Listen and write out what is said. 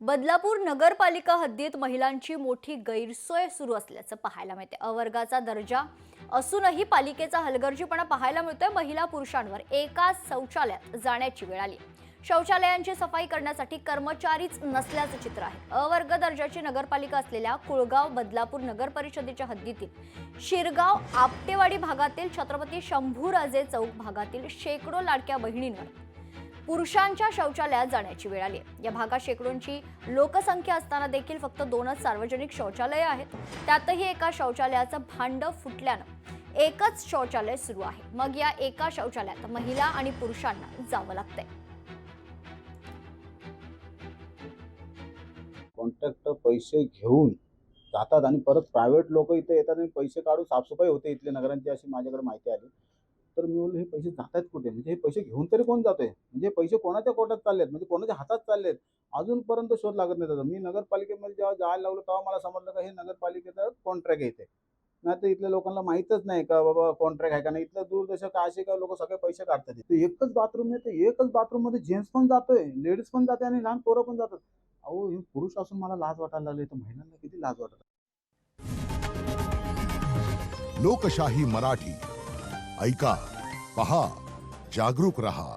बदलापूर नगरपालिका हद्दीत महिलांची मोठी गैरसोय सुरू असल्याचं पाहायला मिळते। अवर्गाचा दर्जा असूनही पालिकेचा हलगर्जीपणा पाहायला मिळतोय। महिला पुरुषांवर एकाच शौचालयात जाण्याची वेळ आली। शौचालयांची सफाई करण्यासाठी कर्मचारीच नसल्याचं चित्र आहे। अवर्ग दर्जाची नगरपालिका असलेल्या कुळगाव बदलापूर नगर परिषदेच्या हद्दीतील शिरगाव आपटेवाडी भागातील छत्रपती शंभूराजे चौक भागातील शेकडो लाडक्या बहिणींवर पुरुषांच्या शौचालयात जाण्याची वेळ आली। या भागात शेकडोंची लोकसंख्या असताना देखील फक्त 2च सार्वजनिक शौचालये आहेत। त्यातही एका शौचालयाचं भांड फुटल्यानं एकच शौचालय सुरू आहे। मग या एका शौचालयात महिला आणि पुरुषांना जावं लागतंय। कॉन्ट्रॅक्टर पैसे घेऊन जातात आणि परत प्रायव्हेट लोक इथे येतात आणि पैसे काढून साफसफाई होते इथल्या नगरांची, अशी माझ्याकडे माहिती आली। तर मी बोललो हे पैसे जातात कुठे, म्हणजे हे पैसे घेऊन तरी कोण जातोय, म्हणजे पैसे कोणाच्या कोट्यात चाललेत, म्हणजे कोणाच्या हातात चाललेत, अजूनपर्यंत शोध लागत नाही त्याचा। मी नगरपालिकेमध्ये जेव्हा जायला लागलो तेव्हा मला समजलं का हे नगरपालिकेचं कॉन्ट्रॅक्ट येते, नाही तर इथल्या लोकांना माहीतच नाही का बाबा कॉन्ट्रॅक्ट आहे का नाही। इथलं दूरदेशात असे का लोक सगळे पैसे काढतात। एकच बाथरूम आहे, तर एकच बाथरूम मध्ये जेंट्स पण जातोय, लेडीज पण जाते आणि लहान पोरं पण जातात। अहो हे पुरुष असून मला लाज वाटायला लागली, तर महिलांना किती लाज वाटत। लोकशाही मराठी ऐका, पहा, जागरूक रहा।